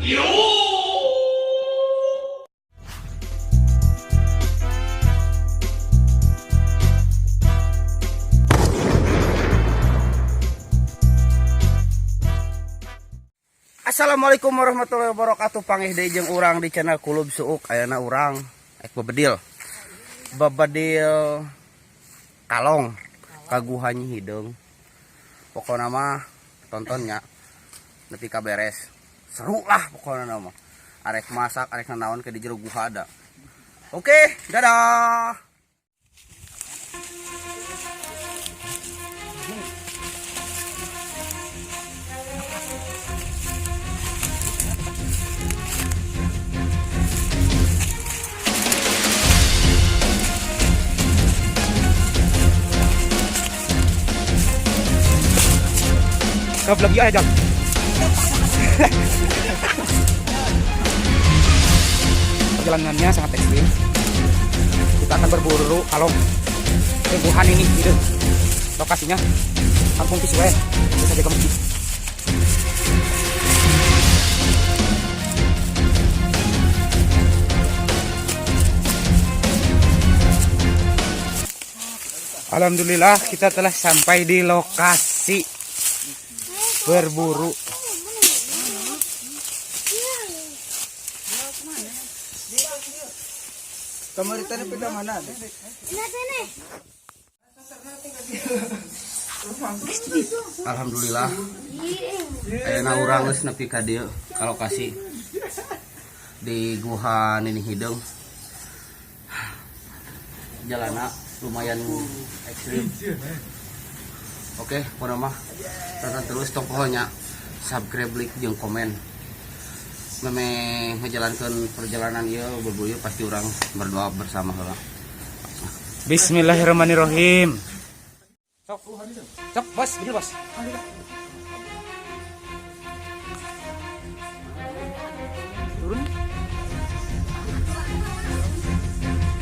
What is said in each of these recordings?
Assalamualaikum warahmatullahi wabarakatuh. Panggih deui jeung urang di channel Kulub Suuk. Ayeuna urang babedil kalong kaguhanyi hideung. Pokona mah tontonnya nepi ka beres. Seru lah pokona mah. Arek masak, arek nanaon ke di jero guha ada. Oke, dadah. Kap lagi aja. Perjalanannya sangat ekstrim. Kita akan berburu kalong Buhan ini, gitu. Lokasinya Kampung Kiswe, bisa jaga masjid. Alhamdulillah kita telah sampai di lokasi berburu. Kamarita ni pita mana? Alhamdulillah. Ayeuna urang geus nepi ka dieu ka lokasi di Guha Nini Hideung. Jalanna lumayan ekstrim. Oke, pokoknya mah tonton terus tong pokoknya subscribe, like, jeung komen. Meme ngejalankan perjalanan ieu berburu pasti orang berdoa bersama heula. Bismillahirrahmanirrahim. Sok, bos, bener bos. Turun.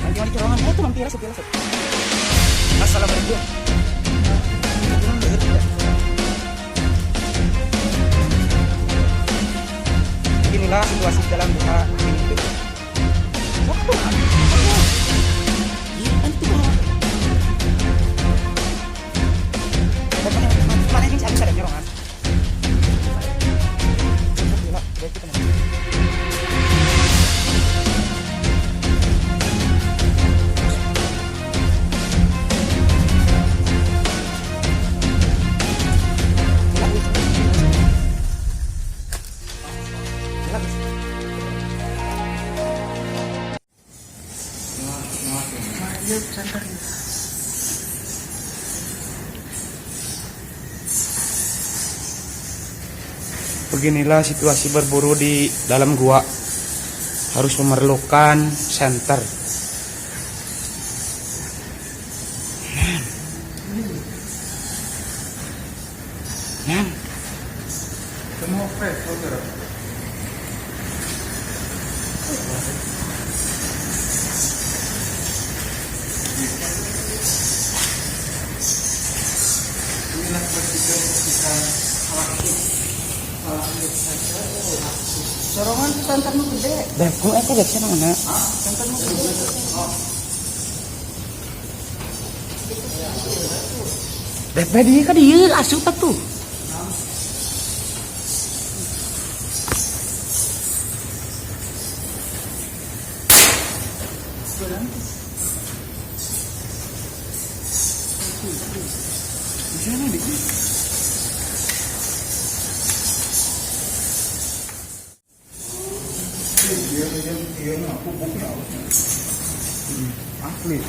Lagi di corongan, itu mampir sepi. Assalamualaikum. Inilah situasi dalam Guha ini. Waktu mana ini bisa ada nyerongan. Beginilah situasi berburu di dalam gua. Harus memerlukan senter. Sorongan santanmu gede. Dah, kok aku lihat sana mana? Santanmu gede. Dah, dia kan dia asup tuh. Dia aku buknya asli.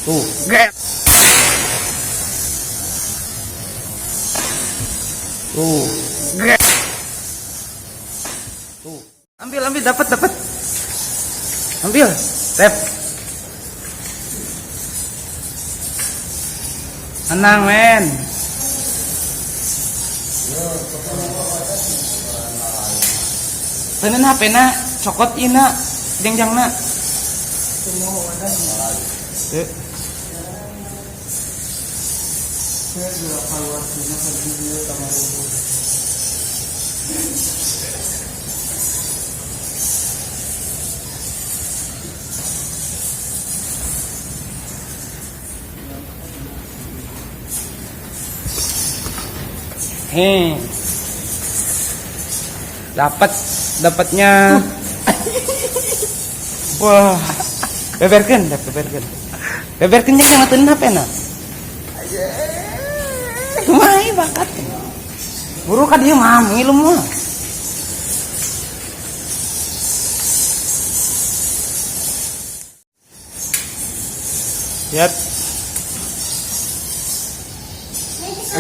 Tuh, get. Tuh, get. Tuh, ambil dapat. Ambil, Tep. Tenang, men. Tenan HP na cokot ina jengjang na. Dapatnya. Wah, beberkan jangan tenan HP na. Kumai bakat. Buru ka dieu mah ngilum mah. Lihat.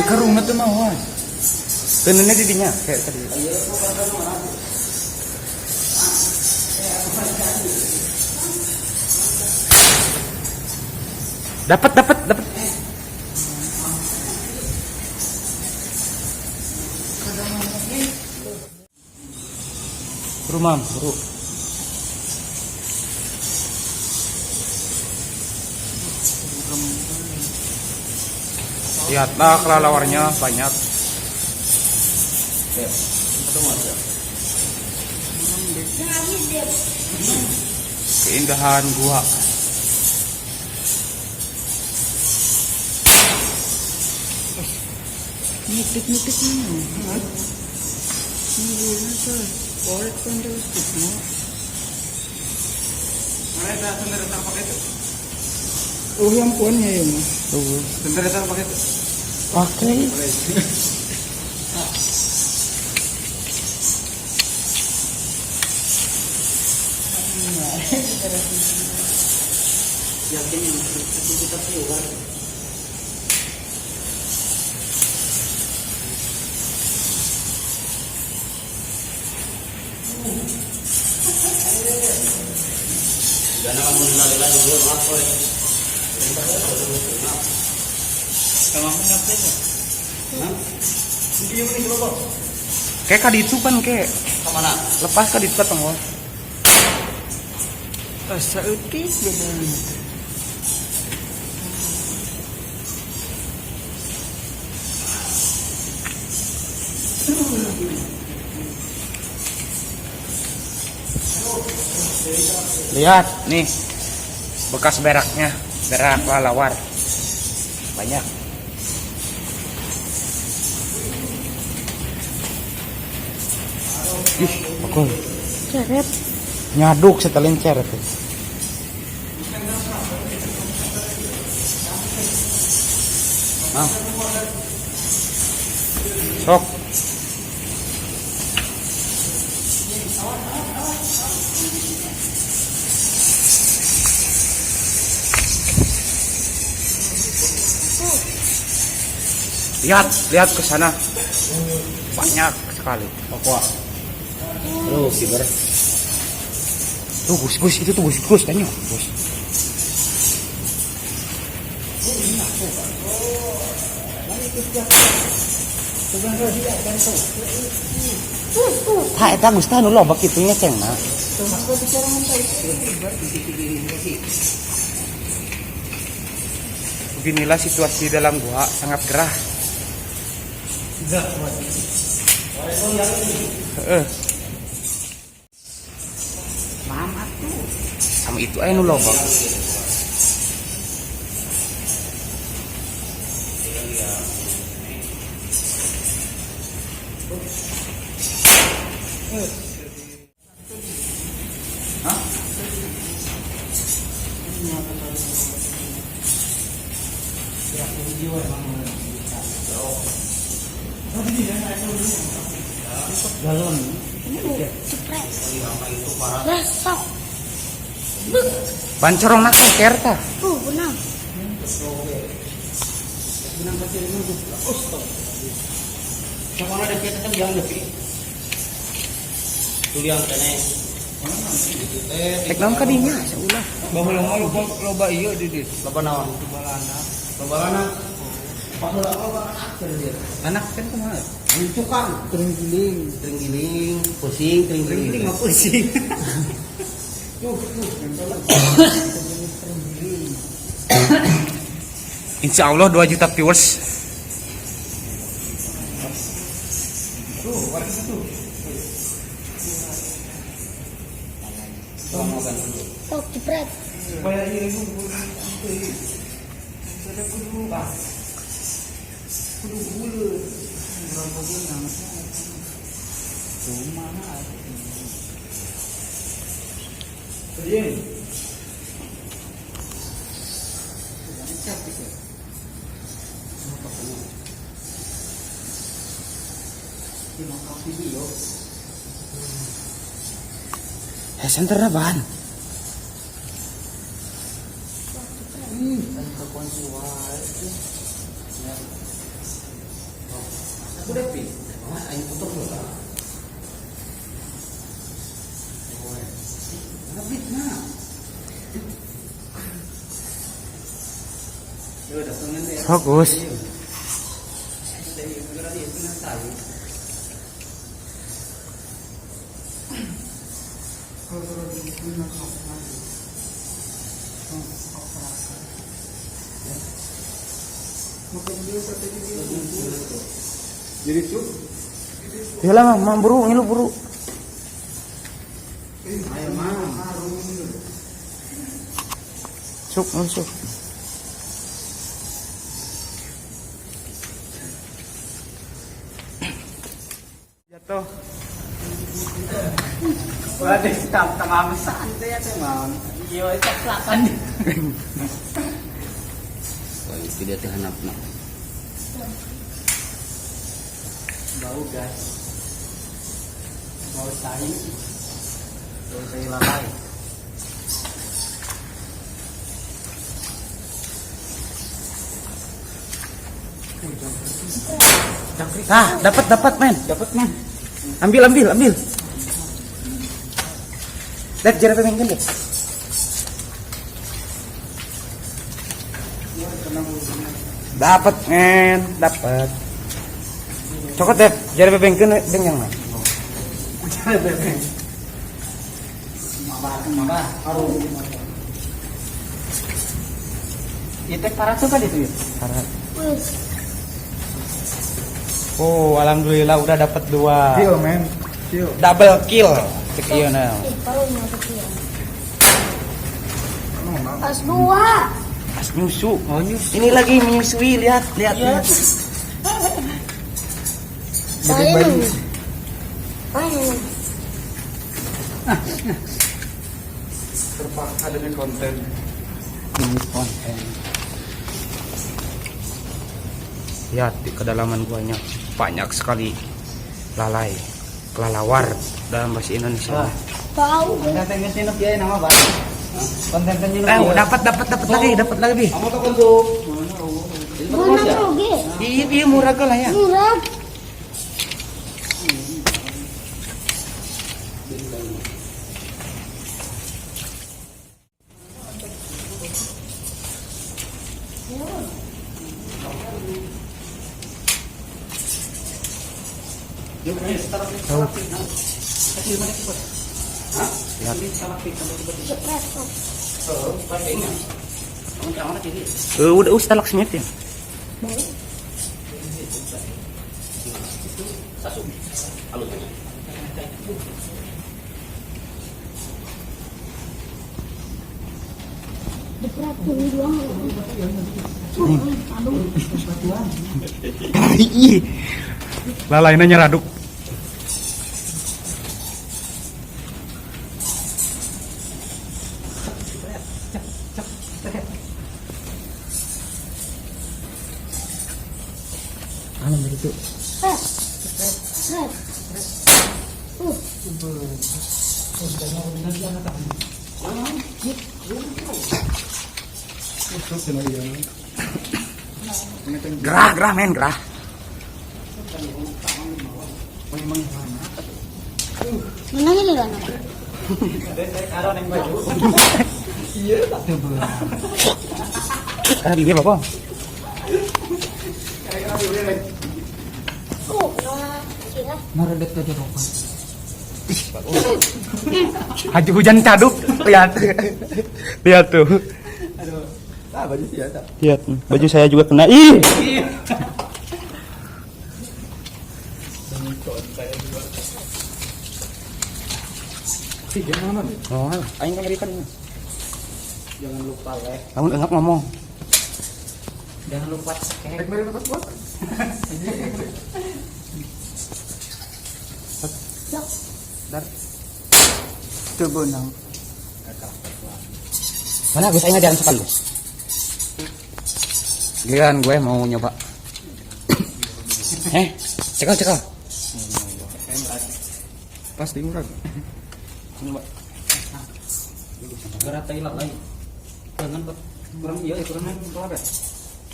Karung na tuh mah. Tenennya di dinya kayak tadi. Dapat. Rumah, buru. Lihatlah kelelawarnya banyak. Keindahan gua. Nitik ini. Ini tuh. Korek kan terus tuh. Mana sendiri pakai itu? Oh, yang puannya ya, Mas. Sendiri pakai itu. Pakai. Yakin kita keluar. Jangan kamu nilai dulu apa ya? Kamu ngapain ya? Video ini coba. Kayak kaditu kan kayak. Kemana? Lepas kaditu kan tengok. Asa utis benar. Lihat nih bekas beraknya, berak lalawar banyak. Ih, bakul. Ceret. Nyaduk setelin ceret. Nah. Sok. Lihat ke sana. Banyak sekali. Apa? Tuh, kibar. Tuh, Gus, itu tuh Gus, tanya, Gus. Tak, eta Gus tanu loba kitu nya ceng na. Beginilah situasi dalam gua, sangat gerah. Mama tuh. Sama itu aja nu loba. Hah? Galon. Resok. Bancorong nak keker ta. Benar. Coba ada kita kan yang lebih. Tuliang kene. Tek naon kadinya saulah. Baheula mah loba ieu di dieu. Loba naon? Balana. Loba lana. Anak kan kemana? Tukang terenggiling. Terenggiling, pusing, terenggiling. Terenggiling apa pusing? Insya Allah 2 juta viewers. Sok jepret. Center apaan? Udah pi. Ayo putar dulu lah. Fokus. Jadi tuh. Yalah, mam buru, ngilu buru. Ayo mam. Suk, masuk. Jatuh. Waduh, tengah santai ya mam. Iya, ceplakan. Wah, itu dia teh hanapna. Bau gas. Bau tai. Bau tai lalai. Ah, dapat men. Dapat man. Ambil. Lihat jarak pemain deh. Dapat men, dapat. Cokot deh, jarak pemain kan yang mana? Mabah. Itu parat tuh kan itu ya? Parat. Wih, Oh, alhamdulillah udah dapat 2. Kill men. Kill. Double kill. Cek iya nah. parunya kecil. Nah. Pas 2. Pas nyusu. Oh nyus. Ini lagi menyusui, lihat. Main. Main. Terpaksa dengan konten. Ini konten. Lihat di kedalaman guanya banyak sekali kelelawar dalam bahasa Indonesia. Tahu. Konten nyetinuk ya nama bang. Konten nyetinuk. Dapat lagi. Kamu tuh untuk. Mana rugi? Iya murah lah ya. Murah. Jepret sok. Udah stalak smith ya. Baik. Jepret ini doang. Aduh. Iya. Lalaina nyeraduk. Alam begitu. Jepret. Gerah men gerah. Mana ini kan? Dia apa? Oh, nah, sila. Meredet aja rokok. Haji hujan caduk. Lihat. Lihat tuh. Aduh. Ah, baju sih ya, tak. Lihat, baju saya juga kena. Ih. Jangan mana? Oh, aing ngerikan. Jangan lupa ya. Kamu enggak ngomong. Jangan lupa cek. Dar. Coba nang. Mana gue saya jalan sekali. Giliran gue mau nyoba. Cekal. Pasti murah. Coba. Gerata ilat lagi. Jangan kurang iya, kurang apa?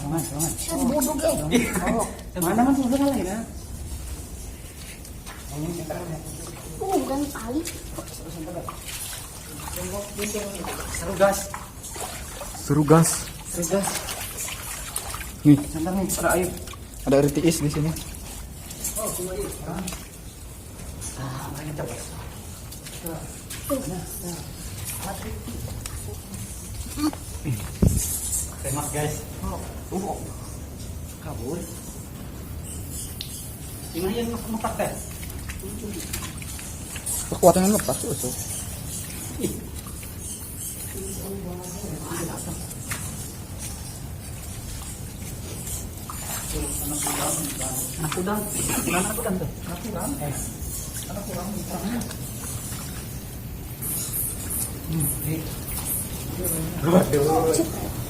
Jangan. Bodoh deh. Mana man sudah salah ya? Bukan tali. Seru gas. Nih, Santar nih, ada air. ada air tiis di sini. Tembak guys. Kabur. Gimana yang ngepak teh? Kekuatan lepas tuh. Anak udang tuh. Anak udang.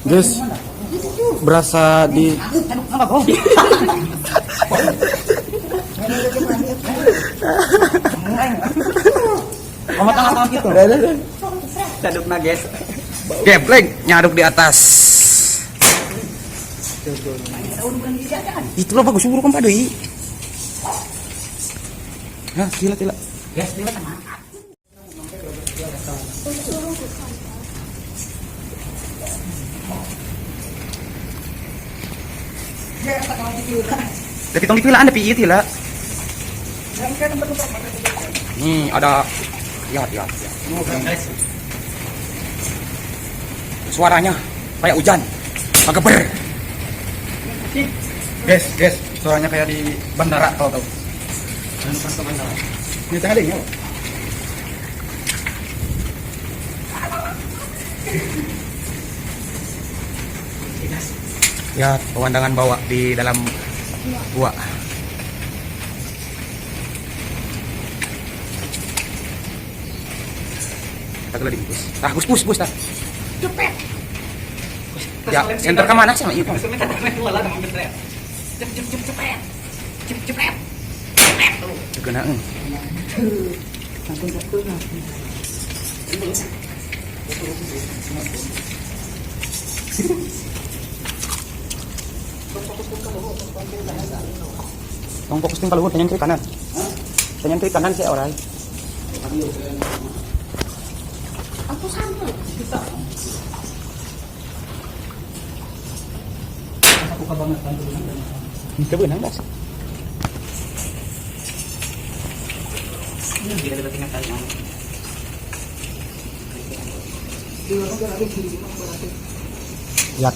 Guys, berasa di Ngomong tangan gitu. Caduk guys. geblek nyaduk di atas. Itu loh bagus buruk kan deui. Nah, tila. Guys, dia tangan. Dari tong ditilaan ada piit tila. Nih ada lihat. Suaranya kayak hujan. Mageber. Guys, suaranya kayak di bandara tahu. Ini tengah deh, yuk. Ya, pemandangan bawah di dalam gua. Tak lagi bus. Ah, bus tak. Cepet. Ya, center ke mana sih, Mak? Itu. Cepet. Kena. Tong fokus tinggal lu tanya kiri kanan. Tanya kiri kanan sih orang. Aku sama. Suka banget kan tuh. Itu benar enggak sih? Ini dia ada tinggal tanya. Lihat.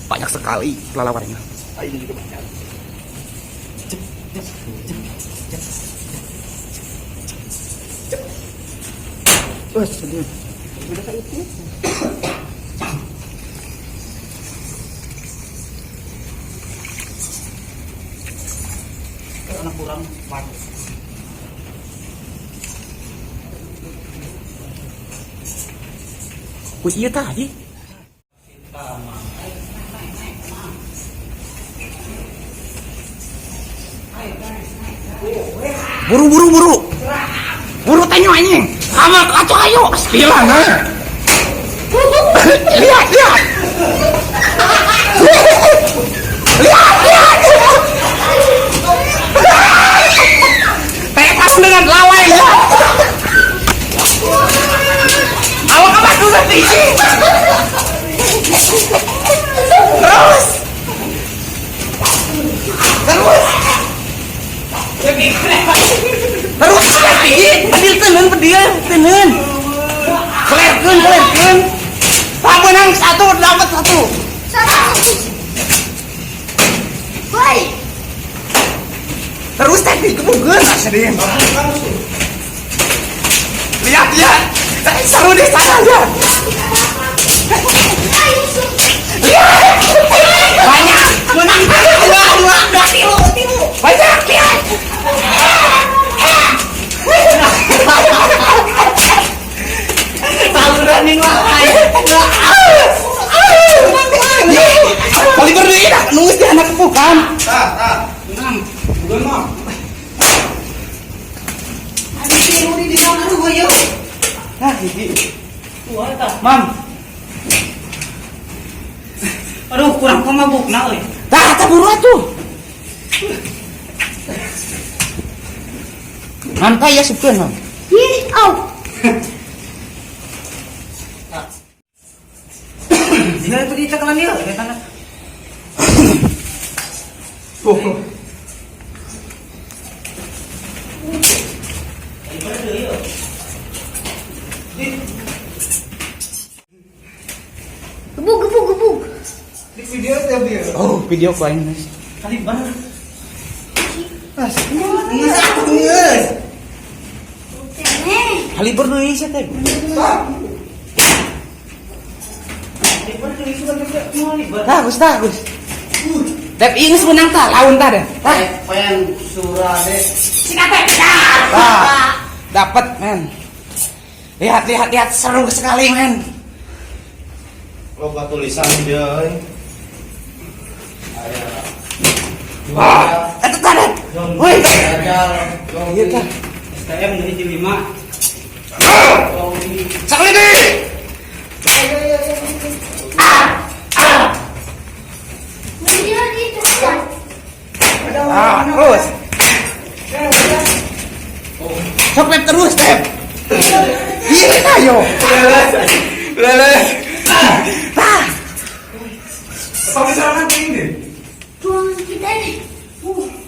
Banyak sekali kelalawarnya. Ini juga banyak. Wes, sedih. Karena kurang panas. Wis iya tadi. Buru tanya anjing. Sama kacau ayo. Hilang Lihat. Tekan dengan lawai. Awak apa tuh tinggi? Terus. Terus lagi, pedil tenen. Kelerkeun. Pak menang 1 dapat 1. Woi, Terus teknik kebukeun aseureun. Lihat. Seru di sana aja. Banyak. Menang 2. Tilu. Banyak lihat. Running lah. Kali berdua dah nunggu di anak bukan. Bukan mah. Di sana dulu yuk. Mam. Aduh, kurang pemabuk na euy. Tah buru atuh. Mantai ya sipkeun, Mam. ih, au. Dia itu di cakalan dia, ya kan. Gebuk. Oh, video ko aing. Kali bener. Kali berdua sih teh. Bagus. Dep ini menang tah, lawan tah deh. Pen surade. Dapat, men. Lihat, seru sekali, men. Loba tulisan dia. Wah, itu tah deh. Woi, iya tah. STM dari 5. Sekali deh. Terus. Soklet terus, Tep. Iya, ayo. Leles. Tah. Tuangan kita ini.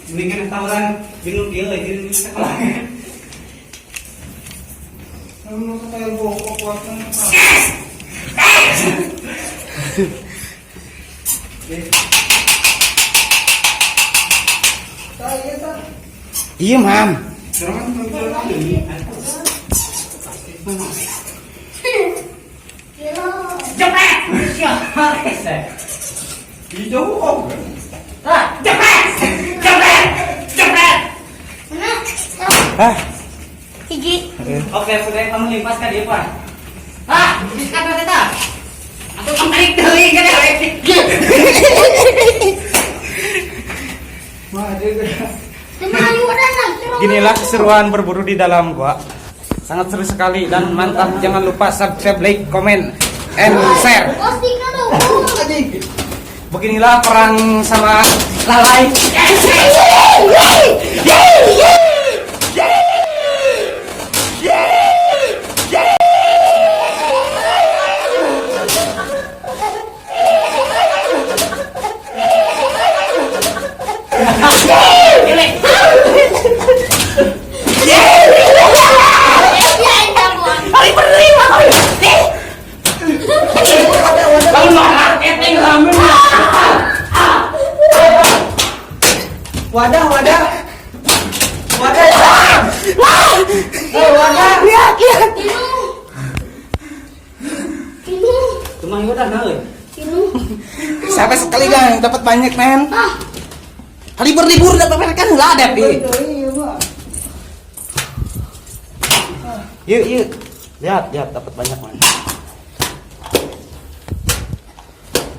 Ini kan tawaran bingung dia lagi di sekolah. Iya, Mam. Ah, Gigi. Oke, sudah kamu limpaskan dia, Pak. Limpaskan kita. Atau kamu tarik deui kan ya. Ginilah keseruan berburu di dalam gua. Sangat seru sekali dan mantap. Jangan lupa subscribe, like, comment, and share. Postingnya dong. Beginilah perang sama lalai. Lihat. Cuma udah na euy. Sampai sekali gang dapat banyak, men. Libur dapat banyak kan enggak ada, Pi. Yuk. Lihat dapat banyak, men.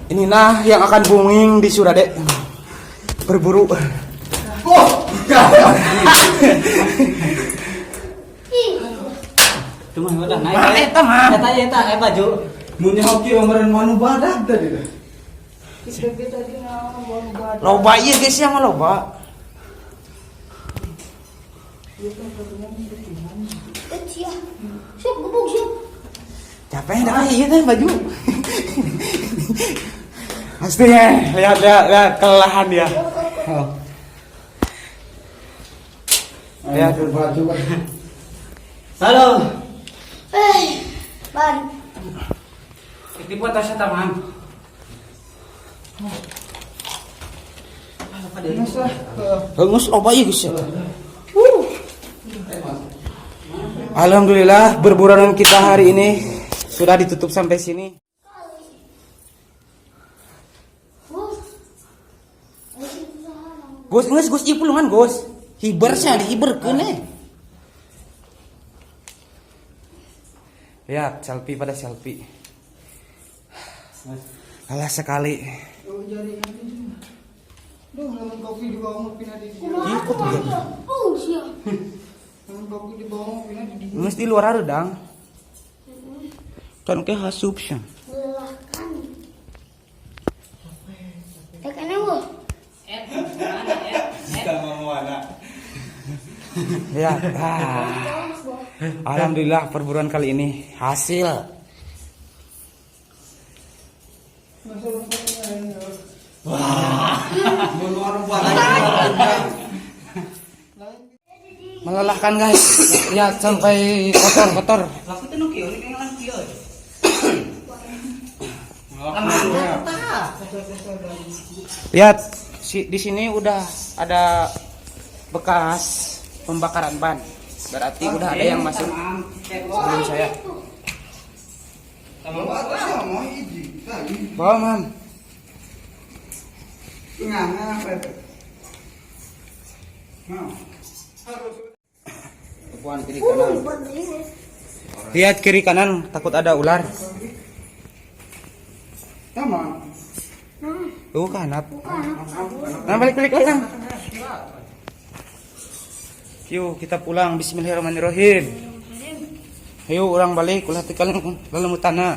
Inilah yang akan booming di Surade. Berburu. Cuma udah naik. Mana eta, Mam? Eta baju. Mun hoki omeran manu badak tadi dah. Loba ieu geus yang loba. Kecil. Sup, gebuk, sup. Capek dah ieu teh baju. Pastinya lihat kelelahan dia. Ya. berbaju kan. Halo. Ban. Dibuat tas taman. Bagus apa ya guys? Alhamdulillah berburuan kita hari ini sudah ditutup sampai sini. Gus, Gus ipul man Gus. Hibernya dihiberkeun eh. Ya, selfie pada selfie. Kalah sekali. Duh, lemon kopi di bawah mau pindah di sini. Ikut dia. Siap. Lemon kopi di bawah mau pindah di sini. Mesti luar redang. Kan kayak hasup sih. Lelahkan. Tekan aku. Ya. Alhamdulillah perburuan kali ini hasil. Melelahkan guys. Lihat sampai kotor-kotor. Laku tuh nuki, ini kayak ngelan kieu. Lihat di sini udah ada bekas pembakaran ban. Berarti udah ada yang masuk sebelum saya. Bawa mam. Tepuan kiri kanan. Lihat kiri kanan takut ada ular. Bukan apa? Nah balik lagi lang. Yuk kita pulang. Bismillahirrahmanirrahim. Ayo orang balik. Ulah tikal dalam tanah.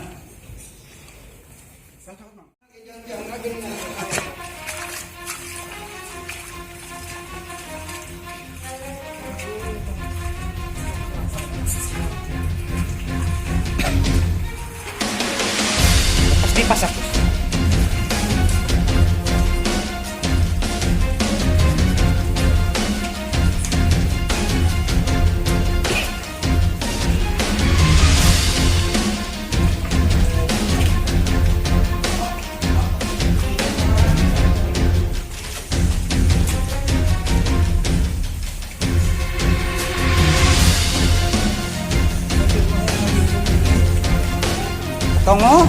Pasti pasak. Tongo.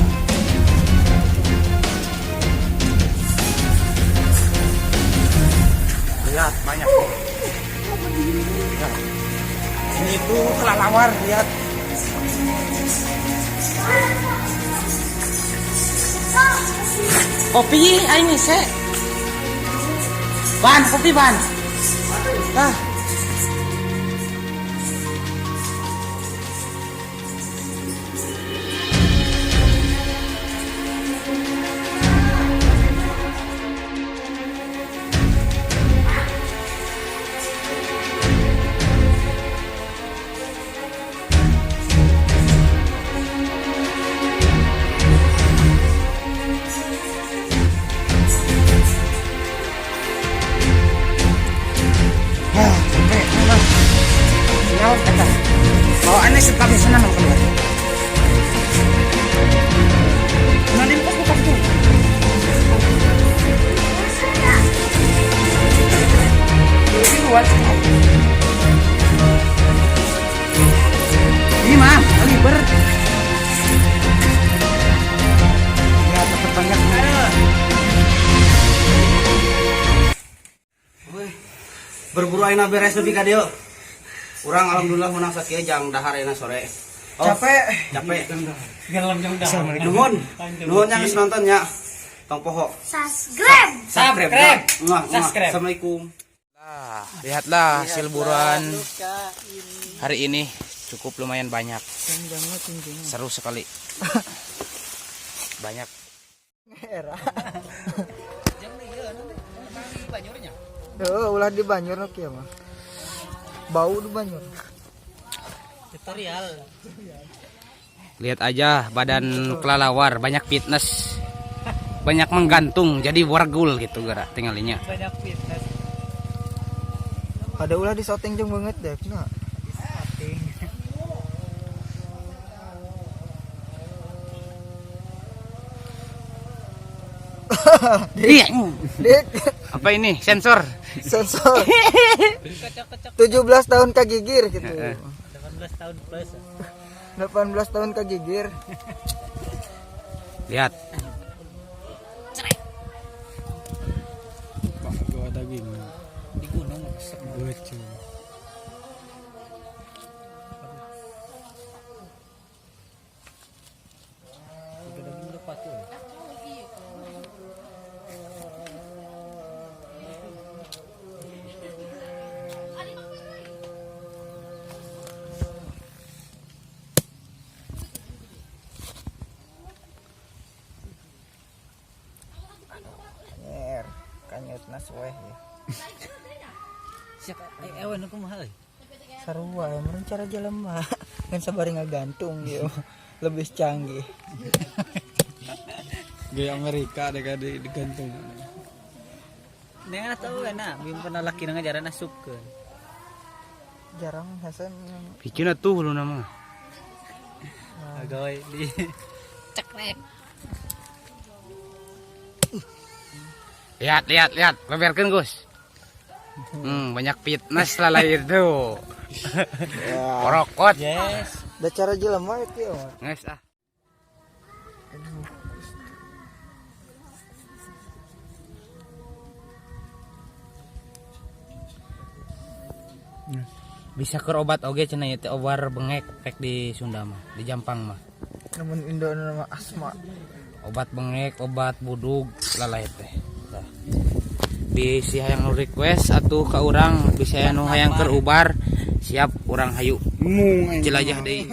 Lihat banyak. Lihat. Ini tuh kelelawar lihat. Kopi ini se. Ban, kopi ban. Ah. Bawaannya sekali senang keluar. Nanti buka tuh. Ini luar. Ini mah kaliber. Ya dapat banyak. Berburu aina beres lebih ka dieu. Urang alhamdulillah menang sakieu jang dahar ayeuna sore. Oh, capek. Nuhun. Nuhun yang geus nonton nya. Tong poho. Subscribe. Assalamualaikum. Nah, lihatlah hasil buruan hari ini cukup lumayan banyak. Seru sekali. Banyak. Ulah di Banjur kieu mah. Bau di Banjur. Tutorial. Lihat aja badan kelelawar banyak fitness. Banyak menggantung jadi wargul gitu gara tinggalnya. Banyak fitness. Ada ulah di shooting jeung banget deh. Nah. Iya. Dik, Apa ini? Sensor. sensor. 17 tahun kagigir gitu. 18 tahun plus. 18 tahun kagigir. Lihat. Gua daging. Di gunung Lucu. daging lepas tuh. Nyer, kanyutna sueh ya. Siapa ewan aku mahal. Sarua emang cara jalan mah kan sabari ngagantung gitu. Lebih canggih. Gaya Amerika deh digantung. Neng tahu enak, bim pernah laki nang ngajaran asup ke. Jarang Hasan Bikin tuh lu nama. Agawai di cekrek. Lihat. Leberkan Gus. Banyak fitness lah lahir tuh. Rokot. Yes. da cara jalan mah itu ya. Guys ah. Bisa ke obat oge cenah ieu teh obar bengek pek di Sunda mah, di Jampang mah. Namun Indo nama asma. Obat bengek, obat budug lalai teh. Tah. Bisa hayang request atuh ka urang, bisa anu hayang keur ubar, siap urang hayu. Jelajah deui.